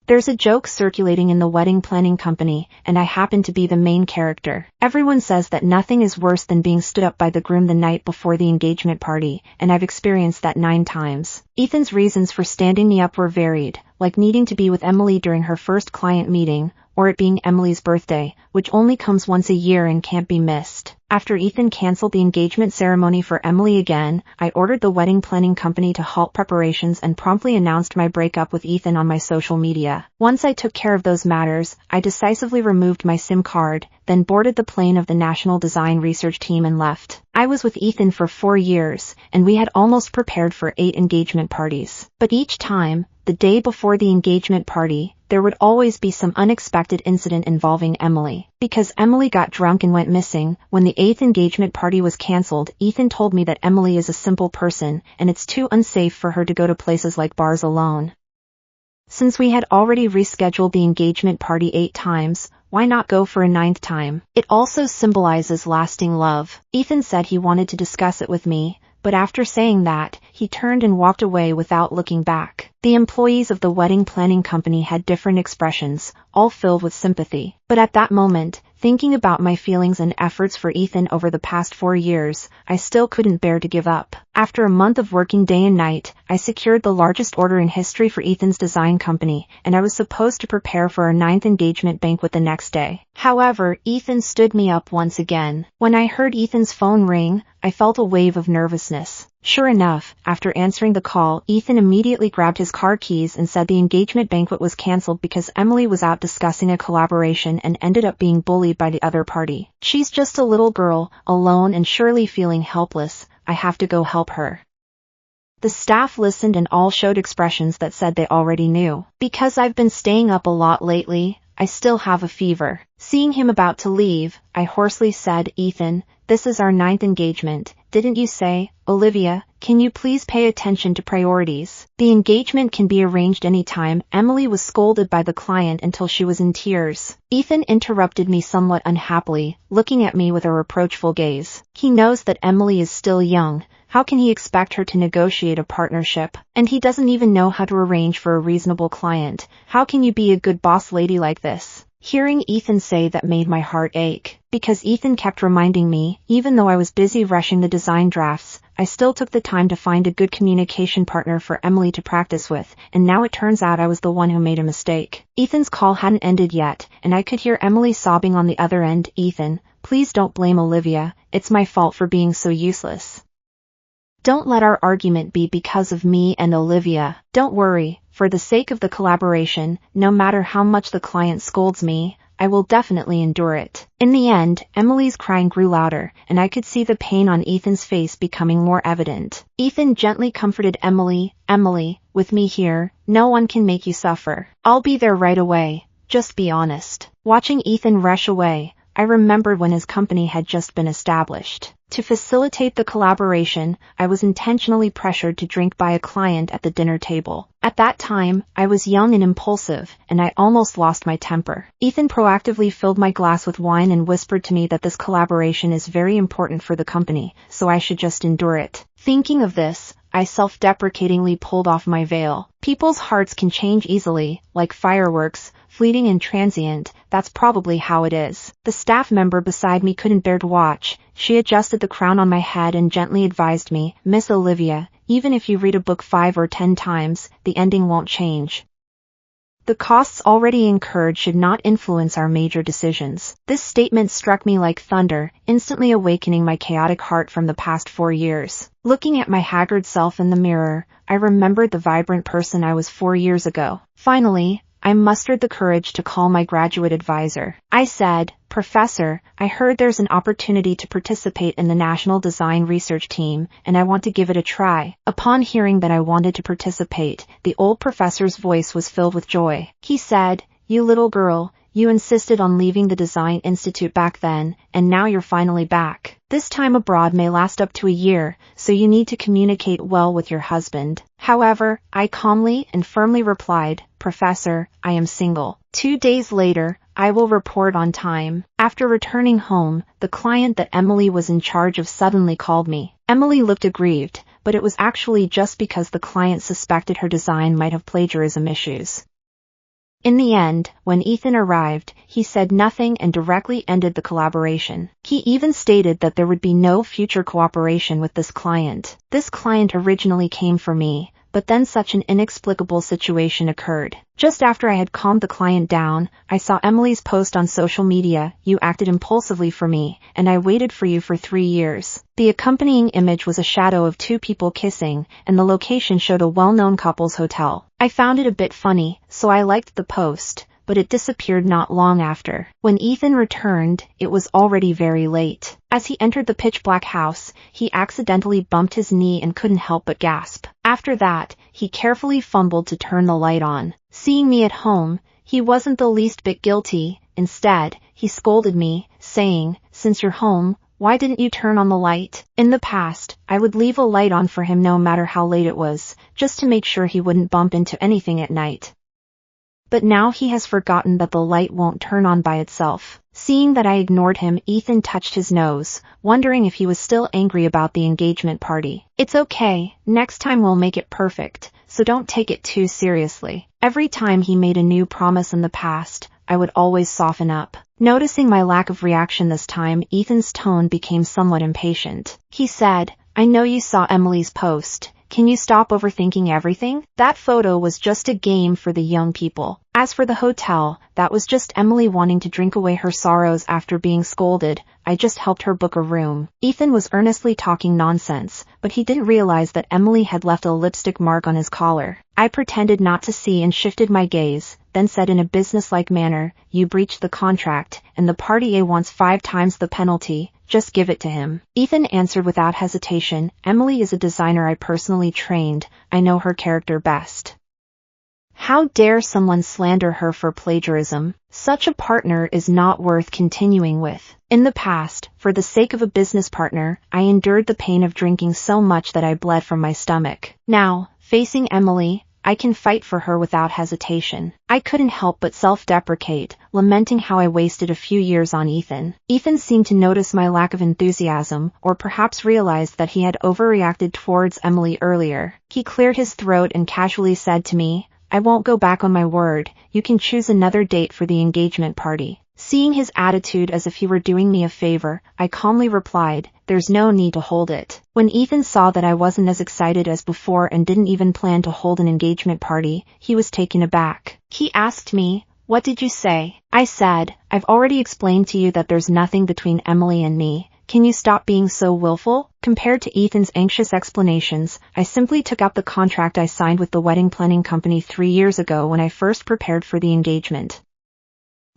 There's a joke circulating in the wedding planning company, and I happen to be the main character. Everyone says that nothing is worse than being stood up by the groom the night before the engagement party, and I've experienced that 9 times. Ethan's reasons for standing me up were varied, like needing to be with Emily during her first client meeting, or it being Emily's birthday, which only comes once a year and can't be missed. After Ethan canceled the engagement ceremony for Emily again, I ordered the wedding planning company to halt preparations and promptly announced my breakup with Ethan on my social media. Once I took care of those matters, I decisively removed my SIM card, then boarded the plane of the National Design Research Team and left. I was with Ethan for 4 years, and we had almost prepared for 8 engagement parties. But each time, the day before the engagement party, there would always be some unexpected incident involving Emily. Because Emily got drunk and went missing, when the 8th engagement party was cancelled, Ethan told me that Emily is a simple person, and it's too unsafe for her to go to places like bars alone. Since we had already rescheduled the engagement party 8 times, why not go for a 9th time? It also symbolizes lasting love. Ethan said he wanted to discuss it with me, but after saying that, he turned and walked away without looking back. The employees of the wedding planning company had different expressions, all filled with sympathy. But at that moment, thinking about my feelings and efforts for Ethan over the past 4 years, I still couldn't bear to give up. After a month of working day and night, I secured the largest order in history for Ethan's design company, and I was supposed to prepare for our 9th engagement banquet the next day. However, Ethan stood me up once again. When I heard Ethan's phone ring, I felt a wave of nervousness. Sure enough, after answering the call, Ethan immediately grabbed his car keys and said the engagement banquet was cancelled because Emily was out discussing a collaboration and ended up being bullied by the other party. She's just a little girl, alone and surely feeling helpless. I have to go help her. The staff listened and all showed expressions that said they already knew. Because I've been staying up a lot lately, I still have a fever. Seeing him about to leave, I hoarsely said, "Ethan, this is our 9th engagement, didn't you say? Olivia, can you please pay attention to priorities? The engagement can be arranged anytime." Emily was scolded by the client until she was in tears. Ethan interrupted me somewhat unhappily, looking at me with a reproachful gaze. He knows that Emily is still young. How can he expect her to negotiate a partnership? And he doesn't even know how to arrange for a reasonable client. How can you be a good boss lady like this? Hearing Ethan say that made my heart ache. Because Ethan kept reminding me, even though I was busy rushing the design drafts, I still took the time to find a good communication partner for Emily to practice with, and now it turns out I was the one who made a mistake. Ethan's call hadn't ended yet, and I could hear Emily sobbing on the other end. "Ethan, please don't blame Olivia, it's my fault for being so useless. Don't let our argument be because of me and Olivia. Don't worry, for the sake of the collaboration, no matter how much the client scolds me, I will definitely endure it." In the end, Emily's crying grew louder, and I could see the pain on Ethan's face becoming more evident. Ethan gently comforted Emily, "Emily, with me here, no one can make you suffer. I'll be there right away, just be honest." Watching Ethan rush away, I remembered when his company had just been established. To facilitate the collaboration, I was intentionally pressured to drink by a client at the dinner table. At that time, I was young and impulsive, and I almost lost my temper. Ethan proactively filled my glass with wine and whispered to me that this collaboration is very important for the company, so I should just endure it. Thinking of this, I self-deprecatingly pulled off my veil. People's hearts can change easily, like fireworks, fleeting and transient. That's probably how it is. The staff member beside me couldn't bear to watch. She adjusted the crown on my head and gently advised me, "Miss Olivia, even if you read a book 5 or 10 times, the ending won't change. The costs already incurred should not influence our major decisions." This statement struck me like thunder, instantly awakening my chaotic heart from the past 4 years. Looking at my haggard self in the mirror, I remembered the vibrant person I was 4 years ago. Finally, I mustered the courage to call my graduate advisor. I said, "Professor, I heard there's an opportunity to participate in the National Design Research Team, and I want to give it a try." Upon hearing that I wanted to participate, the old professor's voice was filled with joy. He said, "You little girl, you insisted on leaving the Design Institute back then, and now you're finally back. This time abroad may last up to a year, so you need to communicate well with your husband." However, I calmly and firmly replied, "Professor, I am single." 2 days later, I will report on time. After returning home, the client that Emily was in charge of suddenly called me. Emily looked aggrieved, but it was actually just because the client suspected her design might have plagiarism issues. In the end, when Ethan arrived, he said nothing and directly ended the collaboration. He even stated that there would be no future cooperation with this client. This client originally came for me, but then such an inexplicable situation occurred. Just after I had calmed the client down, I saw Emily's post on social media, "You acted impulsively for me, and I waited for you for 3 years." The accompanying image was a shadow of two people kissing, and the location showed a well-known couple's hotel. I found it a bit funny, so I liked the post, but it disappeared not long after. When Ethan returned, it was already very late. As he entered the pitch-black house, he accidentally bumped his knee and couldn't help but gasp. After that, he carefully fumbled to turn the light on. Seeing me at home, he wasn't the least bit guilty. Instead, he scolded me, saying, "Since you're home, why didn't you turn on the light?" In the past, I would leave a light on for him no matter how late it was, just to make sure he wouldn't bump into anything at night. But now he has forgotten that the light won't turn on by itself. Seeing that I ignored him, Ethan touched his nose, wondering if he was still angry about the engagement party. "It's okay, next time we'll make it perfect, so don't take it too seriously." Every time he made a new promise in the past, I would always soften up. Noticing my lack of reaction this time, Ethan's tone became somewhat impatient. He said, "I know you saw Emily's post. Can you stop overthinking everything? That photo was just a game for the young people. As for the hotel, that was just Emily wanting to drink away her sorrows after being scolded. I just helped her book a room." Ethan was earnestly talking nonsense, but he didn't realize that Emily had left a lipstick mark on his collar. I pretended not to see and shifted my gaze, then said in a businesslike manner, "You breached the contract, and the party A wants 5 times the penalty. Just give it to him." Ethan answered without hesitation, "Emily is a designer I personally trained. I know her character best. How dare someone slander her for plagiarism? Such a partner is not worth continuing with." In the past, for the sake of a business partner, I endured the pain of drinking so much that I bled from my stomach. Now, facing Emily, I can fight for her without hesitation. I couldn't help but self-deprecate, lamenting how I wasted a few years on Ethan. Ethan seemed to notice my lack of enthusiasm, or perhaps realized that he had overreacted towards Emily earlier. He cleared his throat and casually said to me, "I won't go back on my word. You can choose another date for the engagement party." Seeing his attitude as if he were doing me a favor, I calmly replied, "There's no need to hold it." When Ethan saw that I wasn't as excited as before and didn't even plan to hold an engagement party, he was taken aback. He asked me, "What did you say?" I said, "I've already explained to you that there's nothing between Emily and me. Can you stop being so willful?" Compared to Ethan's anxious explanations, I simply took out the contract I signed with the wedding planning company 3 years ago when I first prepared for the engagement.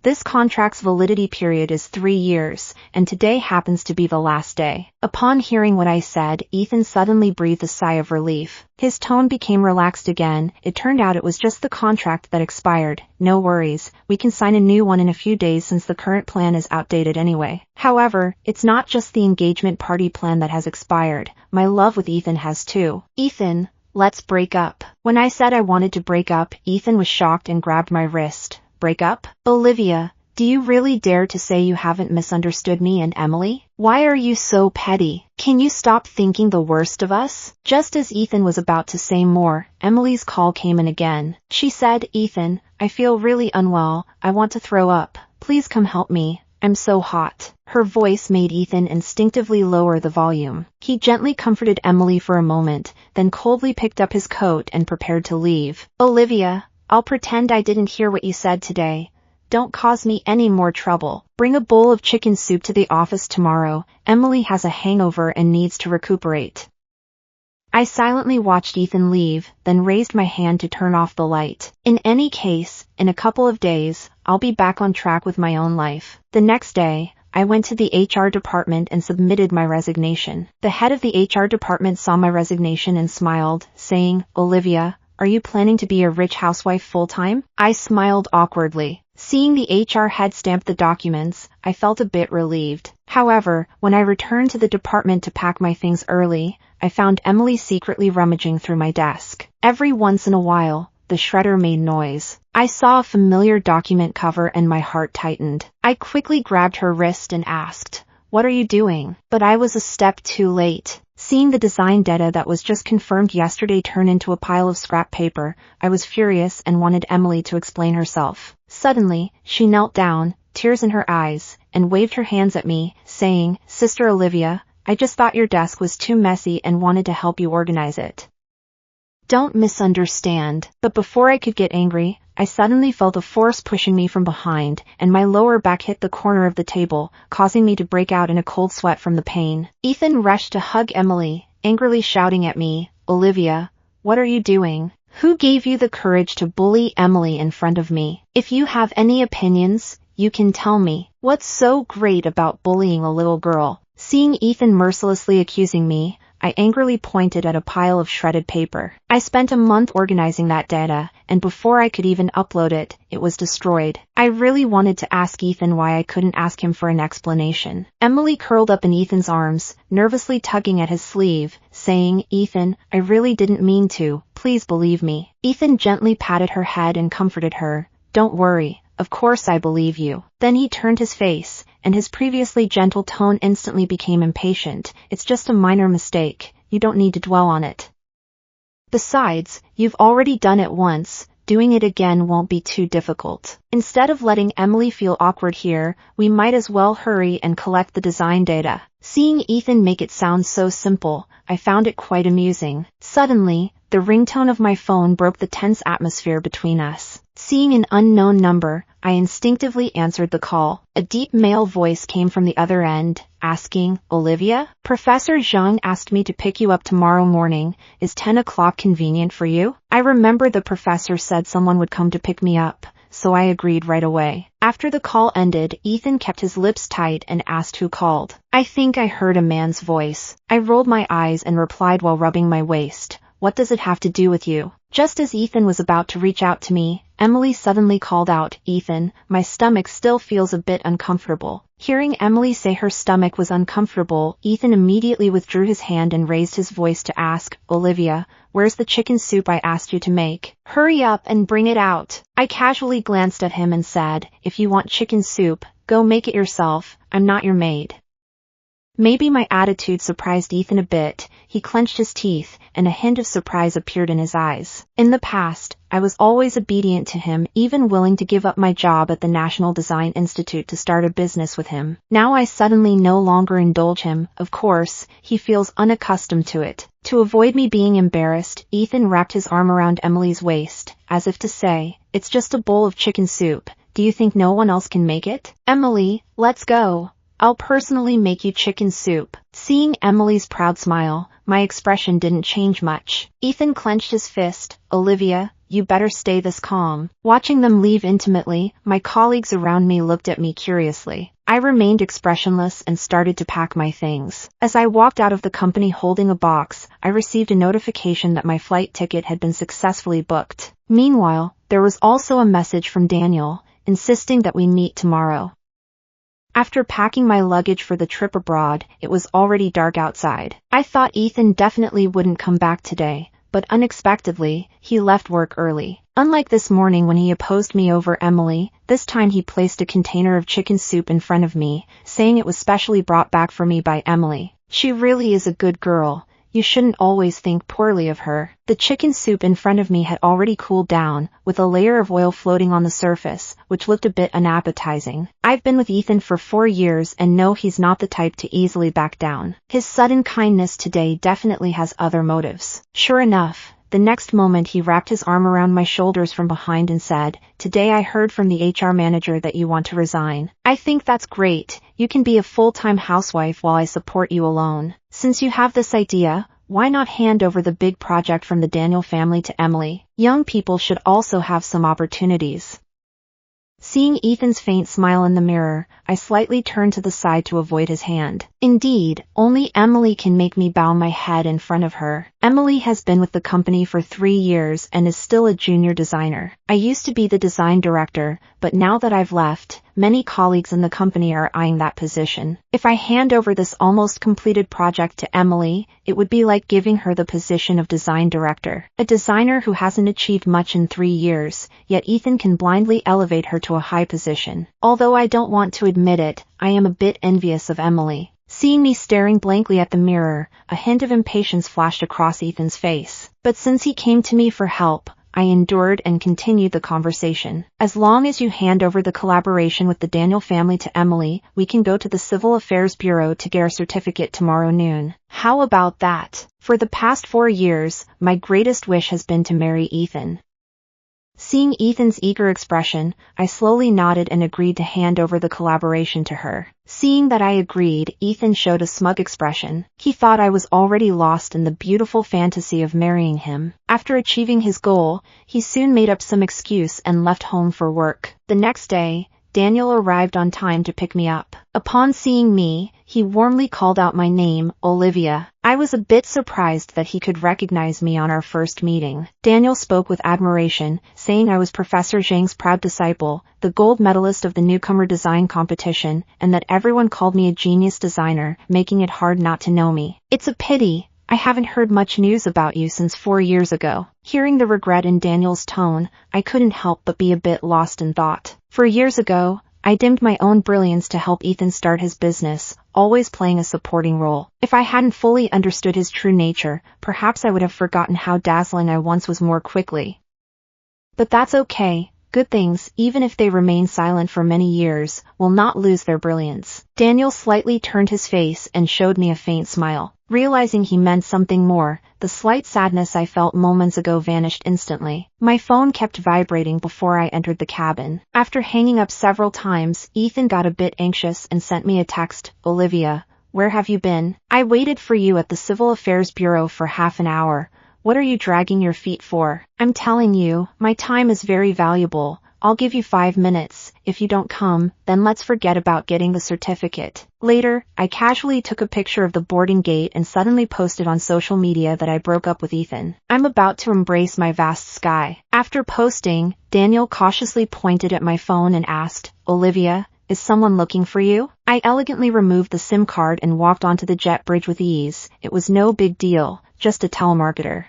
This contract's validity period is 3 years, and today happens to be the last day. Upon hearing what I said, Ethan suddenly breathed a sigh of relief. His tone became relaxed again. "It turned out it was just the contract that expired. No worries, we can sign a new one in a few days since the current plan is outdated anyway." However, it's not just the engagement party plan that has expired. My love with Ethan has too. "Ethan, let's break up." When I said I wanted to break up, Ethan was shocked and grabbed my wrist. "Break up? Olivia, do you really dare to say you haven't misunderstood me and Emily? Why are you so petty? Can you stop thinking the worst of us?" Just as Ethan was about to say more, Emily's call came in again. She said, "Ethan, I feel really unwell. I want to throw up. Please come help me. I'm so hot." Her voice made Ethan instinctively lower the volume. He gently comforted Emily for a moment, then coldly picked up his coat and prepared to leave. "Olivia, I'll pretend I didn't hear what you said today. Don't cause me any more trouble. Bring a bowl of chicken soup to the office tomorrow. Emily has a hangover and needs to recuperate." I silently watched Ethan leave, then raised my hand to turn off the light. In any case, in a couple of days, I'll be back on track with my own life. The next day, I went to the HR department and submitted my resignation. The head of the HR department saw my resignation and smiled, saying, "Olivia, are you planning to be a rich housewife full-time?" I smiled awkwardly. Seeing the HR head stamp the documents, I felt a bit relieved. However, when I returned to the department to pack my things early, I found Emily secretly rummaging through my desk. Every once in a while, the shredder made noise. I saw a familiar document cover and my heart tightened. I quickly grabbed her wrist and asked, "What are you doing?" But I was a step too late. Seeing the design data that was just confirmed yesterday turn into a pile of scrap paper, I was furious and wanted Emily to explain herself. Suddenly, she knelt down, tears in her eyes, and waved her hands at me, saying, "Sister Olivia, I just thought your desk was too messy and wanted to help you organize it. Don't misunderstand." But before I could get angry, I suddenly felt a force pushing me from behind, and my lower back hit the corner of the table, causing me to break out in a cold sweat from the pain. Ethan rushed to hug Emily, angrily shouting at me, "Olivia, what are you doing? Who gave you the courage to bully Emily in front of me? If you have any opinions, you can tell me. What's so great about bullying a little girl?" Seeing Ethan mercilessly accusing me, I angrily pointed at a pile of shredded paper. I spent a month organizing that data, and before I could even upload it, it was destroyed. I really wanted to ask Ethan why I couldn't ask him for an explanation. Emily curled up in Ethan's arms, nervously tugging at his sleeve, saying, "Ethan, I really didn't mean to. Please believe me." Ethan gently patted her head and comforted her. "Don't worry. Of course I believe you." Then he turned his face, and his previously gentle tone instantly became impatient. "It's just a minor mistake. You don't need to dwell on it. Besides, you've already done it once. Doing it again won't be too difficult." Instead of letting Emily feel awkward here, we might as well hurry and collect the design data. Seeing Ethan make it sound so simple, I found it quite amusing. Suddenly, the ringtone of my phone broke the tense atmosphere between us. Seeing an unknown number, I instinctively answered the call. A deep male voice came from the other end, asking, "Olivia? Professor Zhang asked me to pick you up tomorrow morning. Is 10 o'clock convenient for you?" I remember the professor said someone would come to pick me up, so I agreed right away. After the call ended, Ethan kept his lips tight and asked who called. I think I heard a man's voice. I rolled my eyes and replied while rubbing my waist, "What does it have to do with you?" Just as Ethan was about to reach out to me, Emily suddenly called out, "Ethan, my stomach still feels a bit uncomfortable." Hearing Emily say her stomach was uncomfortable, Ethan immediately withdrew his hand and raised his voice to ask, "Olivia, where's the chicken soup I asked you to make? Hurry up and bring it out." I casually glanced at him and said, "If you want chicken soup, go make it yourself. I'm not your maid." Maybe my attitude surprised Ethan a bit. He clenched his teeth, and a hint of surprise appeared in his eyes. In the past, I was always obedient to him, even willing to give up my job at the National Design Institute to start a business with him. Now I suddenly no longer indulge him. Of course, he feels unaccustomed to it. To avoid me being embarrassed, Ethan wrapped his arm around Emily's waist, as if to say, "It's just a bowl of chicken soup. Do you think no one else can make it? Emily, let's go. I'll personally make you chicken soup." Seeing Emily's proud smile, my expression didn't change much. Ethan clenched his fist. "Olivia, you better stay this calm." Watching them leave intimately, my colleagues around me looked at me curiously. I remained expressionless and started to pack my things. As I walked out of the company holding a box, I received a notification that my flight ticket had been successfully booked. Meanwhile, there was also a message from Daniel, insisting that we meet tomorrow. After packing my luggage for the trip abroad, it was already dark outside. I thought Ethan definitely wouldn't come back today, but unexpectedly, he left work early. Unlike this morning when he opposed me over Emily, this time he placed a container of chicken soup in front of me, saying it was specially brought back for me by Emily. She really is a good girl. You shouldn't always think poorly of her. The chicken soup in front of me had already cooled down, with a layer of oil floating on the surface, which looked a bit unappetizing. I've been with Ethan for 4 years and know he's not the type to easily back down. His sudden kindness today definitely has other motives. Sure enough, the next moment he wrapped his arm around my shoulders from behind and said, "Today I heard from the HR manager that you want to resign. I think that's great. You can be a full-time housewife while I support you alone. Since you have this idea, why not hand over the big project from the Daniel family to Emily? Young people should also have some opportunities." Seeing Ethan's faint smile in the mirror, I slightly turned to the side to avoid his hand. Indeed, only Emily can make me bow my head in front of her. Emily has been with the company for 3 years and is still a junior designer. I used to be the design director, but now that I've left, many colleagues in the company are eyeing that position. If I hand over this almost completed project to Emily, it would be like giving her the position of design director. A designer who hasn't achieved much in 3 years, yet Ethan can blindly elevate her to a high position. Although I don't want to admit it, I am a bit envious of Emily. Seeing me staring blankly at the mirror, a hint of impatience flashed across Ethan's face. But since he came to me for help, I endured and continued the conversation. As long as you hand over the collaboration with the Daniel family to Emily, we can go to the Civil Affairs Bureau to get our certificate tomorrow noon. How about that? For the past 4 years, my greatest wish has been to marry Ethan. Seeing Ethan's eager expression, I slowly nodded and agreed to hand over the collaboration to her. Seeing that I agreed, Ethan showed a smug expression. He thought I was already lost in the beautiful fantasy of marrying him. After achieving his goal, he soon made up some excuse and left home for work. The next day, Daniel arrived on time to pick me up. Upon seeing me, he warmly called out my name, Olivia. I was a bit surprised that he could recognize me on our first meeting. Daniel spoke with admiration, saying I was Professor Zhang's proud disciple, the gold medalist of the newcomer design competition, and that everyone called me a genius designer, making it hard not to know me. It's a pity I haven't heard much news about you since 4 years ago. Hearing the regret in Daniel's tone, I couldn't help but be a bit lost in thought. 4 years ago, I dimmed my own brilliance to help Ethan start his business, always playing a supporting role. If I hadn't fully understood his true nature, perhaps I would have forgotten how dazzling I once was more quickly. But that's okay. Good things, even if they remain silent for many years, will not lose their brilliance. Daniel slightly turned his face and showed me a faint smile. Realizing he meant something more, the slight sadness I felt moments ago vanished instantly. My phone kept vibrating before I entered the cabin. After hanging up several times, Ethan got a bit anxious and sent me a text. Olivia, where have you been? I waited for you at the Civil Affairs Bureau for half an hour. What are you dragging your feet for? I'm telling you, my time is very valuable. I'll give you 5 minutes. If you don't come, then let's forget about getting the certificate. Later, I casually took a picture of the boarding gate and suddenly posted on social media that I broke up with Ethan. I'm about to embrace my vast sky. After posting, Daniel cautiously pointed at my phone and asked, Olivia, is someone looking for you? I elegantly removed the SIM card and walked onto the jet bridge with ease. It was no big deal, just a telemarketer.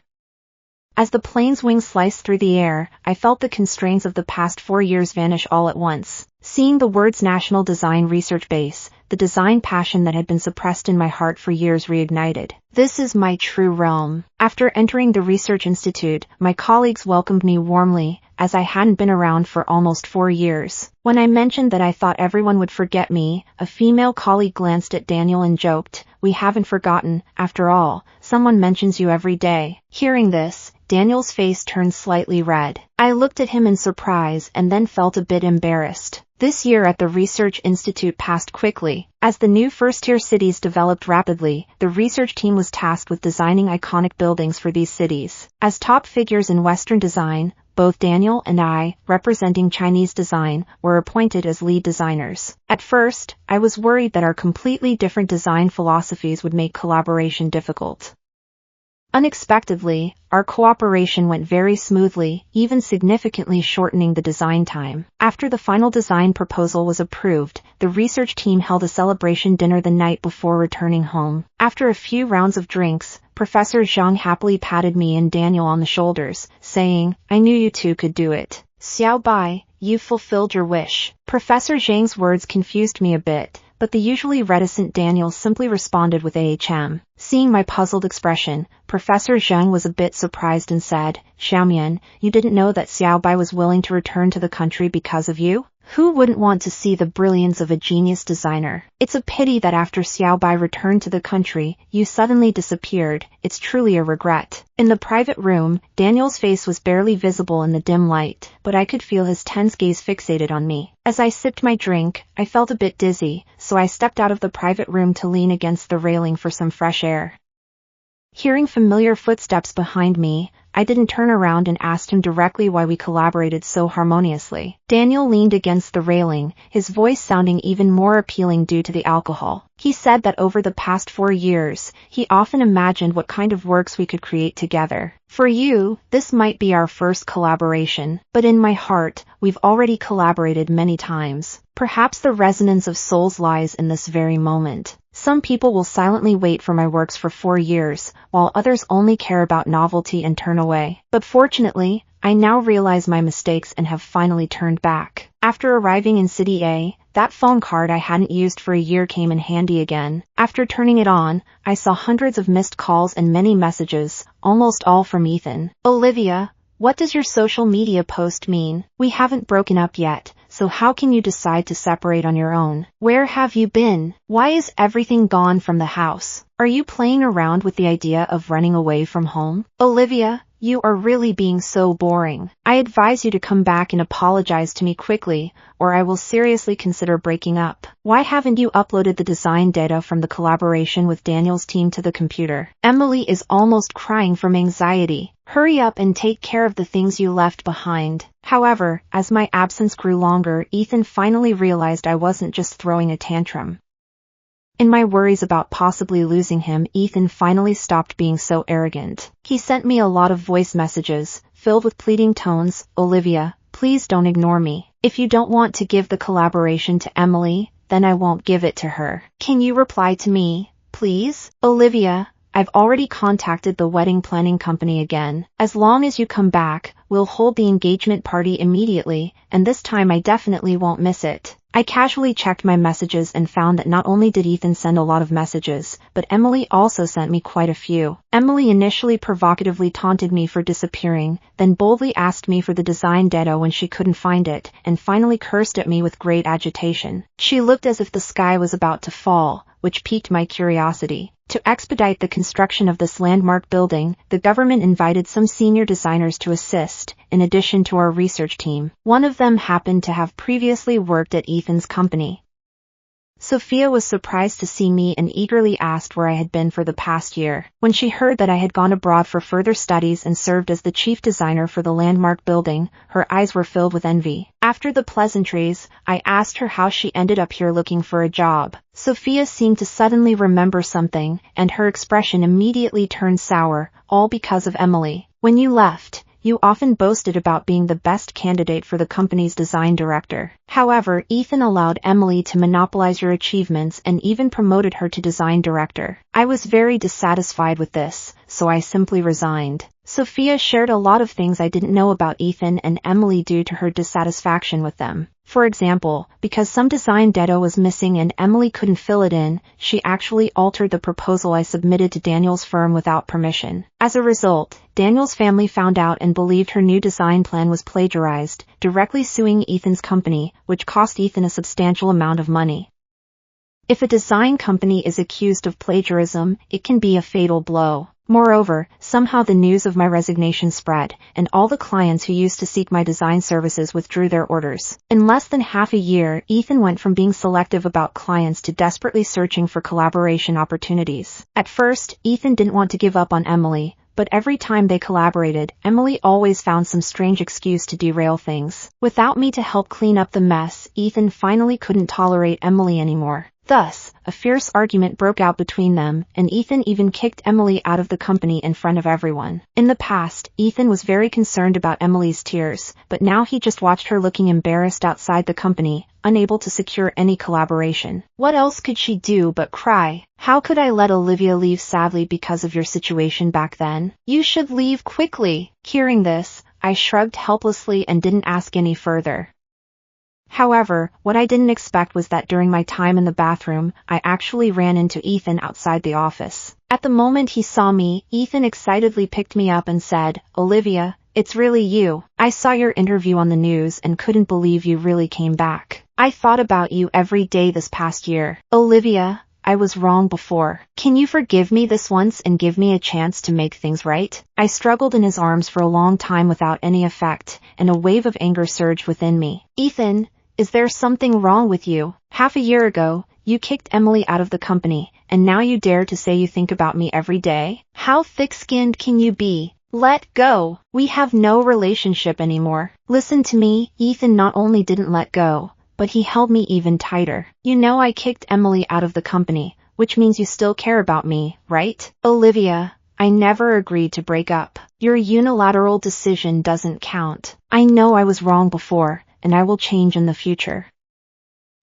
As the plane's wings sliced through the air, I felt the constraints of the past 4 years vanish all at once. Seeing the words National Design Research Base, the design passion that had been suppressed in my heart for years reignited. This is my true realm. After entering the research institute, my colleagues welcomed me warmly, as I hadn't been around for almost 4 years. When I mentioned that I thought everyone would forget me, a female colleague glanced at Daniel and joked, "We haven't forgotten, after all, someone mentions you every day." Hearing this, Daniel's face turned slightly red. I looked at him in surprise and then felt a bit embarrassed. This year at the Research Institute passed quickly. As the new first-tier cities developed rapidly, the research team was tasked with designing iconic buildings for these cities. As top figures in Western design, both Daniel and I, representing Chinese design, were appointed as lead designers. At first, I was worried that our completely different design philosophies would make collaboration difficult. Unexpectedly, our cooperation went very smoothly, even significantly shortening the design time. After the final design proposal was approved, the research team held a celebration dinner the night before returning home. After a few rounds of drinks, Professor Zhang happily patted me and Daniel on the shoulders, saying, "I knew you two could do it. Xiao Bai, you fulfilled your wish." Professor Zhang's words confused me a bit, but the usually reticent Daniel simply responded with ahm. Seeing my puzzled expression, Professor Zhang was a bit surprised and said, "Xiaomian, you didn't know that Xiao Bai was willing to return to the country because of you? Who wouldn't want to see the brilliance of a genius designer? It's a pity that after Xiao Bai returned to the country, you suddenly disappeared. It's truly a regret." In the private room, Daniel's face was barely visible in the dim light, but I could feel his tense gaze fixated on me. As I sipped my drink, I felt a bit dizzy, so I stepped out of the private room to lean against the railing for some fresh air. Hearing familiar footsteps behind me, I didn't turn around and asked him directly why we collaborated so harmoniously. Daniel leaned against the railing, his voice sounding even more appealing due to the alcohol. He said that over the past 4 years, he often imagined what kind of works we could create together. For you, this might be our first collaboration, but in my heart, we've already collaborated many times. Perhaps the resonance of souls lies in this very moment. Some people will silently wait for my works for 4 years, while others only care about novelty and turn away. But fortunately, I now realize my mistakes and have finally turned back. After arriving in City A, That phone card I hadn't used for a year came in handy again. After turning it on, I saw hundreds of missed calls and many messages, almost all from Ethan. Olivia, what does your social media post mean? We haven't broken up yet, so how can you decide to separate on your own? Where have you been? Why is everything gone from the house? Are you playing around with the idea of running away from home? Olivia, you are really being so boring. I advise you to come back and apologize to me quickly, or I will seriously consider breaking up. Why haven't you uploaded the design data from the collaboration with Daniel's team to the computer? Emily is almost crying from anxiety. Hurry up and take care of the things you left behind. However, as my absence grew longer, Ethan finally realized I wasn't just throwing a tantrum. In my worries about possibly losing him, Ethan finally stopped being so arrogant. He sent me a lot of voice messages, filled with pleading tones. Olivia, please don't ignore me. If you don't want to give the collaboration to Emily, then I won't give it to her. Can you reply to me, please? Olivia, I've already contacted the wedding planning company again. As long as you come back, we'll hold the engagement party immediately, and this time I definitely won't miss it. I casually checked my messages and found that not only did Ethan send a lot of messages, but Emily also sent me quite a few. Emily initially provocatively taunted me for disappearing, then boldly asked me for the design data when she couldn't find it, and finally cursed at me with great agitation. She looked as if the sky was about to fall, which piqued my curiosity. To expedite the construction of this landmark building, the government invited some senior designers to assist, in addition to our research team. One of them happened to have previously worked at Ethan's company. Sophia was surprised to see me and eagerly asked where I had been for the past year. When she heard that I had gone abroad for further studies and served as the chief designer for the landmark building, her eyes were filled with envy. After the pleasantries, I asked her how she ended up here looking for a job. Sophia seemed to suddenly remember something, and her expression immediately turned sour, all because of Emily. When you left, you often boasted about being the best candidate for the company's design director. However, Ethan allowed Emily to monopolize your achievements and even promoted her to design director. I was very dissatisfied with this, so I simply resigned. Sophia shared a lot of things I didn't know about Ethan and Emily due to her dissatisfaction with them. For example, because some design data was missing and Emily couldn't fill it in, she actually altered the proposal I submitted to Daniel's firm without permission. As a result, Daniel's family found out and believed her new design plan was plagiarized, directly suing Ethan's company, which cost Ethan a substantial amount of money. If a design company is accused of plagiarism, it can be a fatal blow. Moreover, somehow the news of my resignation spread, and all the clients who used to seek my design services withdrew their orders. In less than half a year, Ethan went from being selective about clients to desperately searching for collaboration opportunities. At first, Ethan didn't want to give up on Emily, but every time they collaborated, Emily always found some strange excuse to derail things. Without me to help clean up the mess, Ethan finally couldn't tolerate Emily anymore. Thus, a fierce argument broke out between them, and Ethan even kicked Emily out of the company in front of everyone. In the past, Ethan was very concerned about Emily's tears, but now he just watched her looking embarrassed outside the company, unable to secure any collaboration. What else could she do but cry? How could I let Olivia leave sadly because of your situation back then? You should leave quickly. Hearing this, I shrugged helplessly and didn't ask any further. However, what I didn't expect was that during my time in the bathroom, I actually ran into Ethan outside the office. At the moment he saw me, Ethan excitedly picked me up and said, "Olivia, it's really you. I saw your interview on the news and couldn't believe you really came back. I thought about you every day this past year. Olivia, I was wrong before. Can you forgive me this once and give me a chance to make things right?" I struggled in his arms for a long time without any effect, and a wave of anger surged within me. "Ethan, is there something wrong with you? Half a year ago, you kicked Emily out of the company, and now you dare to say you think about me every day? How thick-skinned can you be? Let go. We have no relationship anymore." Listen to me. Ethan not only didn't let go, but he held me even tighter. "You know I kicked Emily out of the company, which means you still care about me, right? Olivia, I never agreed to break up. Your unilateral decision doesn't count. I know I was wrong before, and I will change in the future.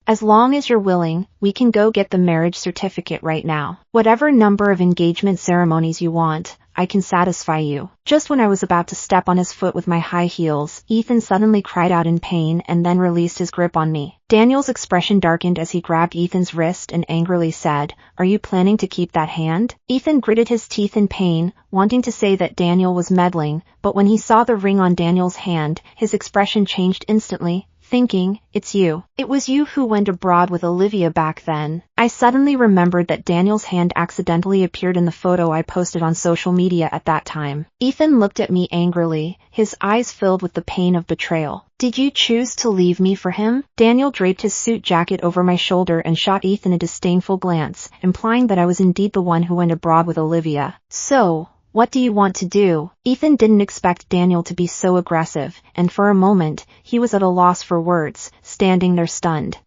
As long as you're willing, we can go get the marriage certificate right now. Whatever number of engagement ceremonies you want, I can satisfy you. Just when I was about to step on his foot with my high heels, Ethan suddenly cried out in pain and then released his grip on me. Daniel's expression darkened as he grabbed Ethan's wrist and angrily said, "Are you planning to keep that hand?" Ethan gritted his teeth in pain, wanting to say that Daniel was meddling, but when he saw the ring on Daniel's hand, his expression changed instantly, thinking, "It's you. It was you who went abroad with Olivia back then." I suddenly remembered that Daniel's hand accidentally appeared in the photo I posted on social media at that time. Ethan looked at me angrily, his eyes filled with the pain of betrayal. "Did you choose to leave me for him?" Daniel draped his suit jacket over my shoulder and shot Ethan a disdainful glance, implying that I was indeed the one who went abroad with Olivia. "So, what do you want to do?" Ethan didn't expect Daniel to be so aggressive, and for a moment, he was at a loss for words, standing there stunned.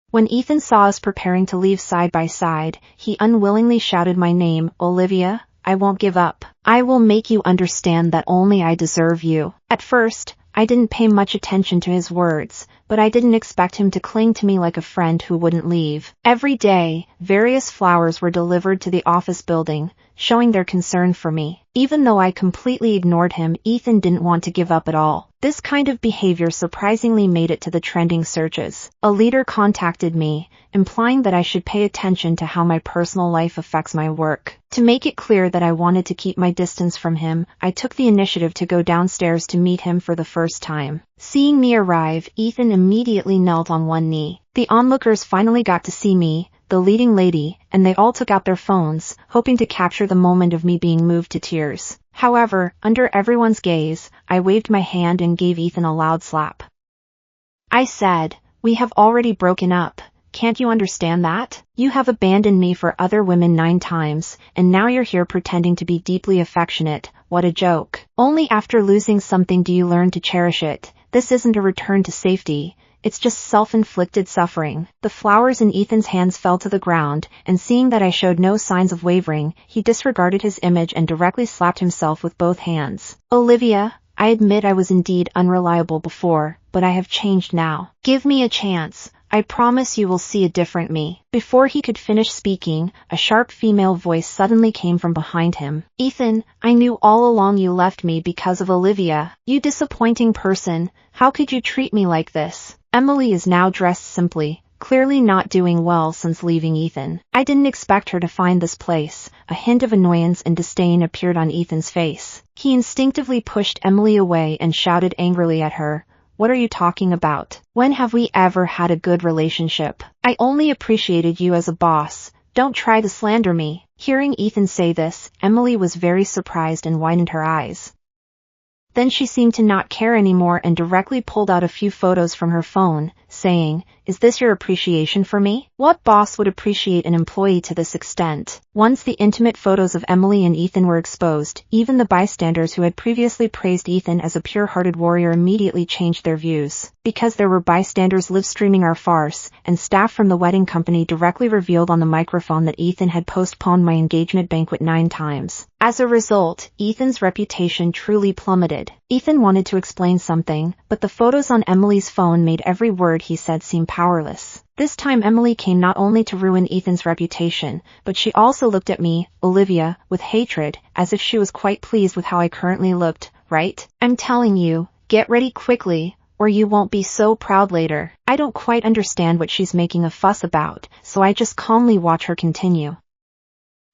When Ethan saw us preparing to leave side by side, he unwillingly shouted my name, "Olivia, I won't give up. I will make you understand that only I deserve you." At first, I didn't pay much attention to his words, but I didn't expect him to cling to me like a friend who wouldn't leave. Every day, various flowers were delivered to the office building, showing their concern for me. Even though I completely ignored him, Ethan didn't want to give up at all. This kind of behavior surprisingly made it to the trending searches. A leader contacted me, implying that I should pay attention to how my personal life affects my work. To make it clear that I wanted to keep my distance from him, I took the initiative to go downstairs to meet him for the first time. Seeing me arrive, Ethan immediately knelt on one knee. The onlookers finally got to see me, the leading lady, and they all took out their phones, hoping to capture the moment of me being moved to tears. However, under everyone's gaze, I waved my hand and gave Ethan a loud slap. I said, "We have already broken up. Can't you understand that? You have abandoned me for other women 9 times, and now you're here pretending to be deeply affectionate. What a joke. Only after losing something do you learn to cherish it. This isn't a return to safety. It's just self-inflicted suffering." The flowers in Ethan's hands fell to the ground, and seeing that I showed no signs of wavering, he disregarded his image and directly slapped himself with both hands. "Olivia, I admit I was indeed unreliable before, but I have changed now. Give me a chance. I promise you will see a different me." Before he could finish speaking, a sharp female voice suddenly came from behind him. "Ethan, I knew all along you left me because of Olivia. You disappointing person, how could you treat me like this?" Emily is now dressed simply, clearly not doing well since leaving Ethan. I didn't expect her to find this place. A hint of annoyance and disdain appeared on Ethan's face. He instinctively pushed Emily away and shouted angrily at her, "What are you talking about? When have we ever had a good relationship? I only appreciated you as a boss. Don't try to slander me." Hearing Ethan say this, Emily was very surprised and widened her eyes. Then she seemed to not care anymore and directly pulled out a few photos from her phone, saying, "Is this your appreciation for me? What boss would appreciate an employee to this extent?" Once the intimate photos of Emily and Ethan were exposed, even the bystanders who had previously praised Ethan as a pure-hearted warrior immediately changed their views. Because there were bystanders live-streaming our farce, and staff from the wedding company directly revealed on the microphone that Ethan had postponed my engagement banquet 9 times. As a result, Ethan's reputation truly plummeted. Ethan wanted to explain something, but the photos on Emily's phone made every word he said seem powerless. This time Emily came not only to ruin Ethan's reputation, but she also looked at me, Olivia, with hatred, as if she was quite pleased with how I currently looked, right? "I'm telling you, get ready quickly, or you won't be so proud later." I don't quite understand what she's making a fuss about, so I just calmly watch her continue.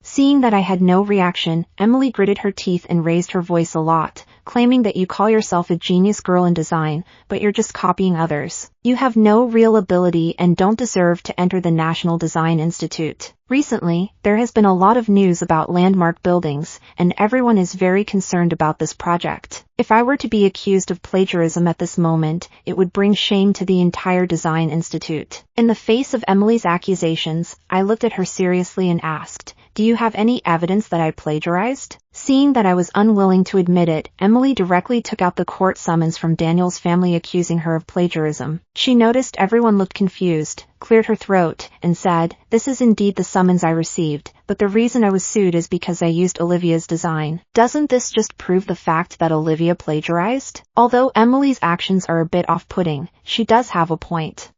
Seeing that I had no reaction, Emily gritted her teeth and raised her voice a lot, claiming that you call yourself a genius girl in design, but you're just copying others. You have no real ability and don't deserve to enter the National Design Institute. Recently, there has been a lot of news about landmark buildings, and everyone is very concerned about this project. If I were to be accused of plagiarism at this moment, it would bring shame to the entire Design Institute. In the face of Emily's accusations, I looked at her seriously and asked, "Do you have any evidence that I plagiarized?" Seeing that I was unwilling to admit it, Emily directly took out the court summons from Daniel's family accusing her of plagiarism. She noticed everyone looked confused, cleared her throat, and said, "This is indeed the summons I received, but the reason I was sued is because I used Olivia's design." Doesn't this just prove the fact that Olivia plagiarized? Although Emily's actions are a bit off-putting, she does have a point.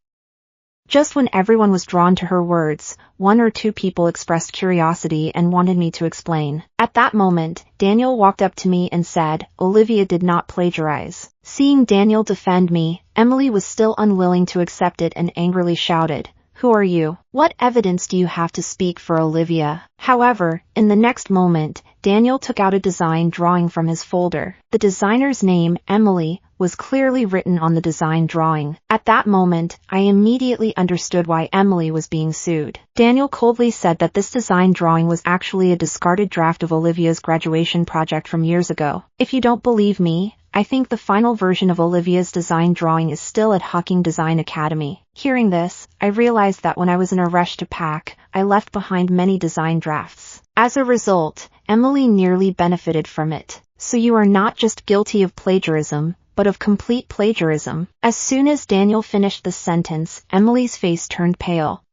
Just when everyone was drawn to her words, one or two people expressed curiosity and wanted me to explain. At that moment, Daniel walked up to me and said, "Olivia did not plagiarize." Seeing Daniel defend me, Emily was still unwilling to accept it and angrily shouted, "Who are you? What evidence do you have to speak for Olivia?" However, in the next moment, Daniel took out a design drawing from his folder. The designer's name, Emily, was clearly written on the design drawing. At that moment, I immediately understood why Emily was being sued. Daniel coldly said that this design drawing was actually a discarded draft of Olivia's graduation project from years ago. If you don't believe me, I think the final version of Olivia's design drawing is still at Hawking Design Academy. Hearing this, I realized that when I was in a rush to pack, I left behind many design drafts. As a result, Emily nearly benefited from it. So you are not just guilty of plagiarism, but of complete plagiarism. As soon as Daniel finished the sentence, Emily's face turned pale.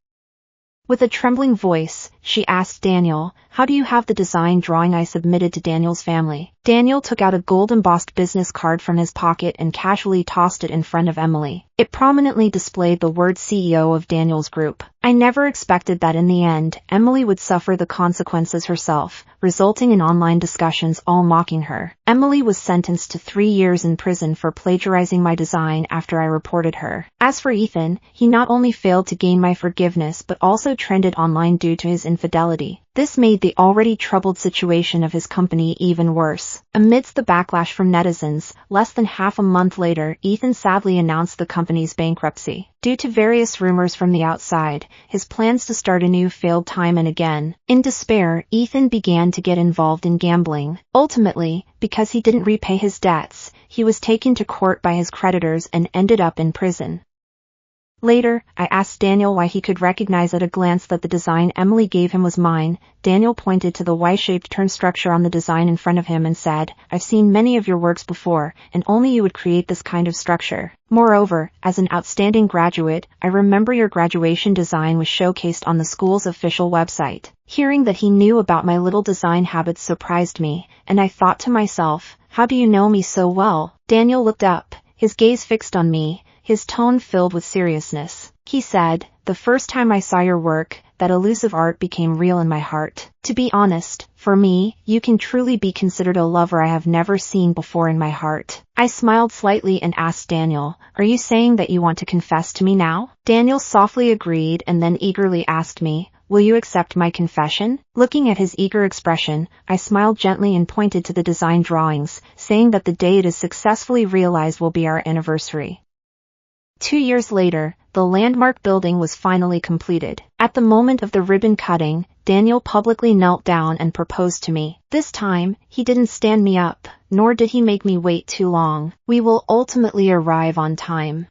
With a trembling voice, she asked Daniel, "How do you have the design drawing I submitted to Daniel's family?" Daniel took out a gold-embossed business card from his pocket and casually tossed it in front of Emily. It prominently displayed the word CEO of Daniel's group. I never expected that in the end, Emily would suffer the consequences herself, resulting in online discussions all mocking her. Emily was sentenced to 3 years in prison for plagiarizing my design after I reported her. As for Ethan, he not only failed to gain my forgiveness but also trended online due to his infidelity. This made the already troubled situation of his company even worse. Amidst the backlash from netizens, less than half a month later, Ethan sadly announced the company's bankruptcy. Due to various rumors from the outside, his plans to start anew failed time and again. In despair, Ethan began to get involved in gambling. Ultimately, because he didn't repay his debts, he was taken to court by his creditors and ended up in prison. Later, I asked Daniel why he could recognize at a glance that the design Emily gave him was mine. Daniel pointed to the Y-shaped turn structure on the design in front of him and said, "I've seen many of your works before, and only you would create this kind of structure. Moreover, as an outstanding graduate, I remember your graduation design was showcased on the school's official website." Hearing that he knew about my little design habits surprised me, and I thought to myself, how do you know me so well? Daniel looked up, his gaze fixed on me, his tone filled with seriousness. He said, "The first time I saw your work, that elusive art became real in my heart. To be honest, for me, you can truly be considered a lover I have never seen before in my heart." I smiled slightly and asked Daniel, "Are you saying that you want to confess to me now?" Daniel softly agreed and then eagerly asked me, "Will you accept my confession?" Looking at his eager expression, I smiled gently and pointed to the design drawings, saying that the day it is successfully realized will be our anniversary. 2 years later, the landmark building was finally completed. At the moment of the ribbon cutting, Daniel publicly knelt down and proposed to me. This time, he didn't stand me up, nor did he make me wait too long. We will ultimately arrive on time.